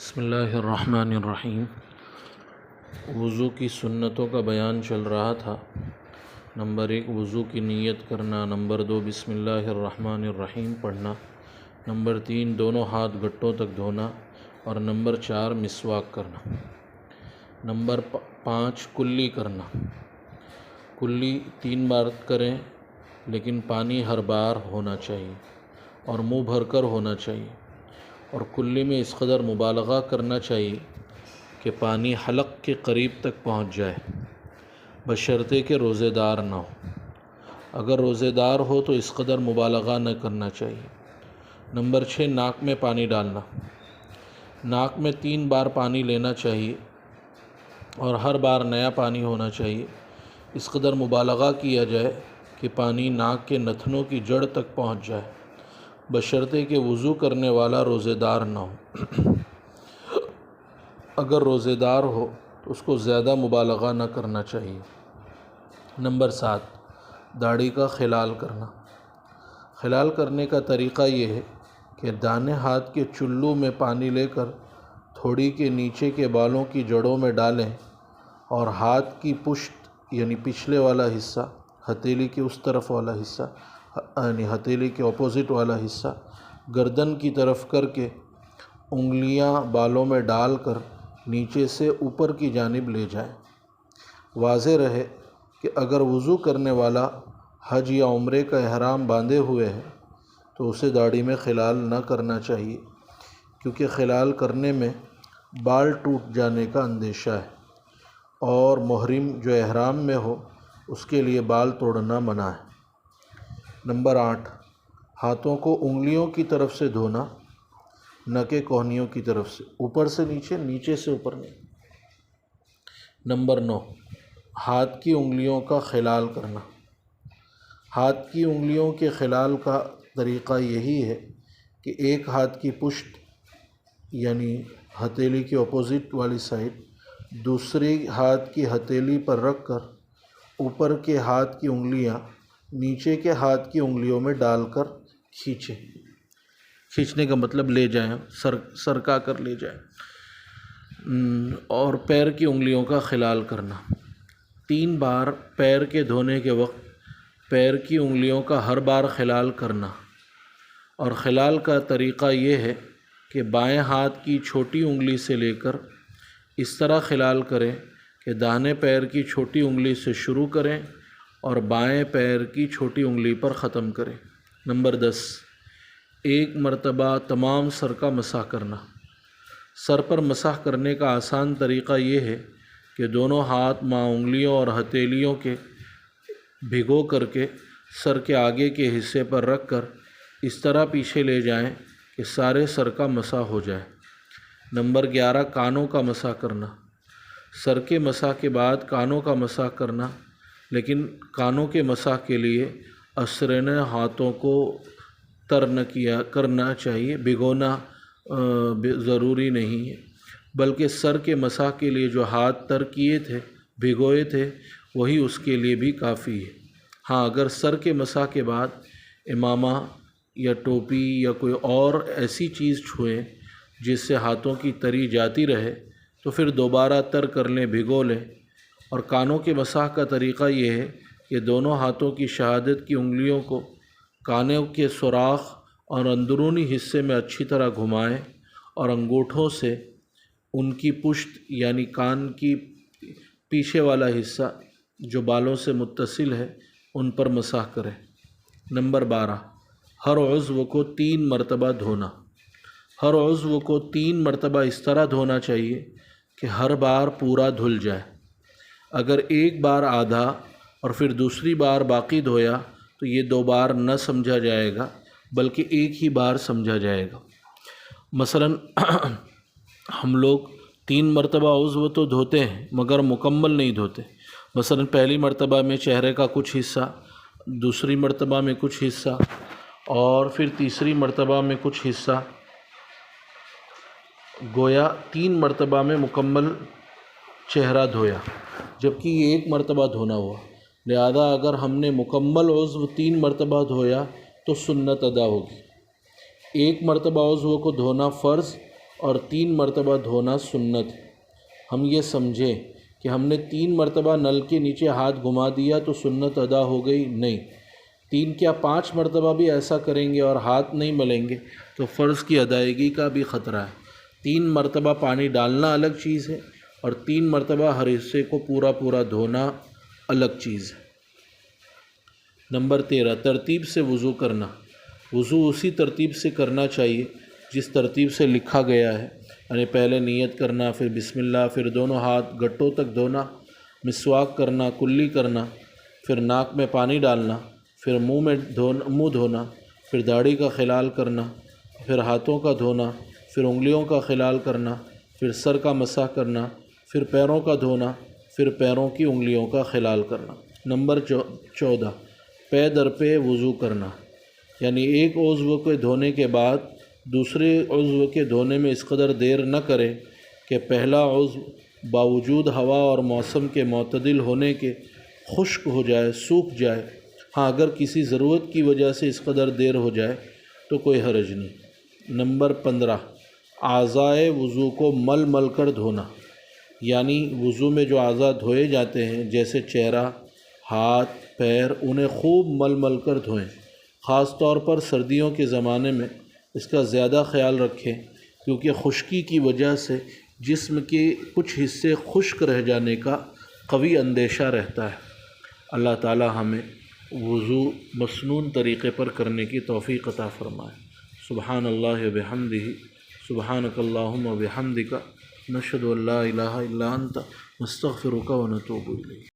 بسم اللہ الرحمن الرحیم۔ وضو کی سنتوں کا بیان چل رہا تھا۔ نمبر 1 وضو کی نیت کرنا، نمبر 2 بسم اللہ الرحمن الرحیم پڑھنا، نمبر 3 دونوں ہاتھ گھٹوں تک دھونا، اور نمبر 4 مسواک کرنا۔ نمبر 5 کلی کرنا۔ کلی 3 بار کریں، لیکن پانی ہر بار ہونا چاہیے اور منہ بھر کر ہونا چاہیے، اور کلی میں اس قدر مبالغہ کرنا چاہیے کہ پانی حلق کے قریب تک پہنچ جائے، بشرطے کہ روزے دار نہ ہو۔ اگر روزے دار ہو تو اس قدر مبالغہ نہ کرنا چاہیے۔ نمبر 6 ناک میں پانی ڈالنا۔ ناک میں 3 بار پانی لینا چاہیے اور ہر بار نیا پانی ہونا چاہیے۔ اس قدر مبالغہ کیا جائے کہ پانی ناک کے نتنوں کی جڑ تک پہنچ جائے، بشرطے کہ وضو کرنے والا روزے دار نہ ہو۔ اگر روزے دار ہو تو اس کو زیادہ مبالغہ نہ کرنا چاہیے۔ نمبر 7 داڑھی کا خلال کرنا۔ خلال کرنے کا طریقہ یہ ہے کہ دائیں ہاتھ کے چلو میں پانی لے کر تھوڑی کے نیچے کے بالوں کی جڑوں میں ڈالیں، اور ہاتھ کی پشت یعنی پچھلے والا حصہ، ہتھیلی کے اس طرف والا حصہ یعنی ہتھیلی کے اپوزٹ والا حصہ گردن کی طرف کر کے انگلیاں بالوں میں ڈال کر نیچے سے اوپر کی جانب لے جائیں۔ واضح رہے کہ اگر وضو کرنے والا حج یا عمرے کا احرام باندھے ہوئے ہے تو اسے داڑھی میں خلال نہ کرنا چاہیے، کیونکہ خلال کرنے میں بال ٹوٹ جانے کا اندیشہ ہے، اور محرم جو احرام میں ہو اس کے لیے بال توڑنا منع ہے۔ نمبر 8 ہاتھوں کو انگلیوں کی طرف سے دھونا، نہ کہ کوہنیوں کی طرف سے، اوپر سے نیچے، نیچے سے اوپر نہیں۔ نمبر 9 ہاتھ کی انگلیوں کا خلال کرنا۔ ہاتھ کی انگلیوں کے خلال کا طریقہ یہی ہے کہ ایک ہاتھ کی پشت یعنی ہتھیلی کے اپوزٹ والی سائڈ دوسری ہاتھ کی ہتھیلی پر رکھ کر اوپر کے ہاتھ کی انگلیاں نیچے کے ہاتھ کی انگلیوں میں ڈال کر کھینچیں۔ کھینچنے کا مطلب لے جائیں، سرکا کر لے جائیں۔ اور پیر کی انگلیوں کا خلال کرنا۔ 3 بار پیر کے دھونے کے وقت پیر کی انگلیوں کا ہر بار خلال کرنا، اور خلال کا طریقہ یہ ہے کہ بائیں ہاتھ کی چھوٹی انگلی سے لے کر اس طرح خلال کریں کہ داہنے پیر کی چھوٹی انگلی سے شروع کریں اور بائیں پیر کی چھوٹی انگلی پر ختم کریں۔ نمبر 10 ایک مرتبہ تمام سر کا مسح کرنا۔ سر پر مسح کرنے کا آسان طریقہ یہ ہے کہ دونوں ہاتھ ماں انگلیوں اور ہتھیلیوں کے بھگو کر کے سر کے آگے کے حصے پر رکھ کر اس طرح پیچھے لے جائیں کہ سارے سر کا مسح ہو جائے۔ نمبر 11 کانوں کا مسح کرنا۔ سر کے مسح کے بعد کانوں کا مسح کرنا، لیکن کانوں کے مسح کے لیے اسرین ہاتھوں کو تر نہ کرنا چاہیے، بھگونا ضروری نہیں ہے، بلکہ سر کے مسح کے لیے جو ہاتھ تر کیے تھے، بھگوئے تھے، وہی اس کے لیے بھی کافی ہے۔ ہاں اگر سر کے مسح کے بعد امامہ یا ٹوپی یا کوئی اور ایسی چیز چھوئیں جس سے ہاتھوں کی تری جاتی رہے تو پھر دوبارہ تر کر لیں، بھگو لیں۔ اور کانوں کے مسح کا طریقہ یہ ہے کہ دونوں ہاتھوں کی شہادت کی انگلیوں کو کانوں کے سوراخ اور اندرونی حصے میں اچھی طرح گھمائیں، اور انگوٹھوں سے ان کی پشت یعنی کان کی پیچھے والا حصہ جو بالوں سے متصل ہے ان پر مسح کریں۔ نمبر 12 ہر عضو کو 3 مرتبہ دھونا۔ ہر عضو کو 3 مرتبہ اس طرح دھونا چاہیے کہ ہر بار پورا دھل جائے۔ اگر ایک بار آدھا اور پھر دوسری بار باقی دھویا تو یہ 2 بار نہ سمجھا جائے گا، بلکہ ایک ہی بار سمجھا جائے گا۔ مثلاً ہم لوگ 3 مرتبہ عضو تو دھوتے ہیں مگر مکمل نہیں دھوتے۔ مثلاً پہلی مرتبہ میں چہرے کا کچھ حصہ، دوسری مرتبہ میں کچھ حصہ، اور پھر تیسری مرتبہ میں کچھ حصہ، گویا 3 مرتبہ میں مکمل چہرہ دھویا، جبکہ یہ 1 مرتبہ دھونا ہوا۔ لہذا اگر ہم نے مکمل عضو 3 مرتبہ دھویا تو سنت ادا ہوگی۔ 1 مرتبہ عضو کو دھونا فرض اور 3 مرتبہ دھونا سنت ہے۔ ہم یہ سمجھیں کہ ہم نے 3 مرتبہ نل کے نیچے ہاتھ گھما دیا تو سنت ادا ہو گئی، نہیں، 3 کیا 5 مرتبہ بھی ایسا کریں گے اور ہاتھ نہیں ملیں گے تو فرض کی ادائیگی کا بھی خطرہ ہے۔ 3 مرتبہ پانی ڈالنا الگ چیز ہے اور 3 مرتبہ ہر حصے کو پورا پورا دھونا الگ چیز ہے۔ نمبر 13، ترتیب سے وضو کرنا۔ وضو اسی ترتیب سے کرنا چاہیے جس ترتیب سے لکھا گیا ہے، یعنی پہلے نیت کرنا، پھر بسم اللہ، پھر دونوں ہاتھ گٹوں تک دھونا، مسواک کرنا، کلی کرنا، پھر ناک میں پانی ڈالنا، پھر منہ دھونا، پھر داڑھی کا خلال کرنا، پھر ہاتھوں کا دھونا، پھر انگلیوں کا خلال کرنا، پھر سر کا مسح کرنا، پھر پیروں کا دھونا، پھر پیروں کی انگلیوں کا خلال کرنا۔ نمبر 14، پے در پہ وضو کرنا، یعنی ایک عضو کے دھونے کے بعد دوسرے عضو کے دھونے میں اس قدر دیر نہ کرے کہ پہلا عضو باوجود ہوا اور موسم کے معتدل ہونے کے خشک ہو جائے، سوکھ جائے۔ ہاں اگر کسی ضرورت کی وجہ سے اس قدر دیر ہو جائے تو کوئی حرج نہیں۔ نمبر 15، اعضائے وضو کو مل مل کر دھونا، یعنی وضو میں جو اعضاء دھوئے جاتے ہیں جیسے چہرہ، ہاتھ، پیر، انہیں خوب مل مل کر دھوئیں۔ خاص طور پر سردیوں کے زمانے میں اس کا زیادہ خیال رکھیں کیونکہ خشکی کی وجہ سے جسم کے کچھ حصے خشک رہ جانے کا قوی اندیشہ رہتا ہے۔ اللہ تعالی ہمیں وضو مسنون طریقے پر کرنے کی توفیق عطا فرمائے۔ سبحان اللہ و بحمدہ، سبحانک اللہم و بحمدک، نشہد ان لا الہ الا انت، نستغفرک و نتوب الیک۔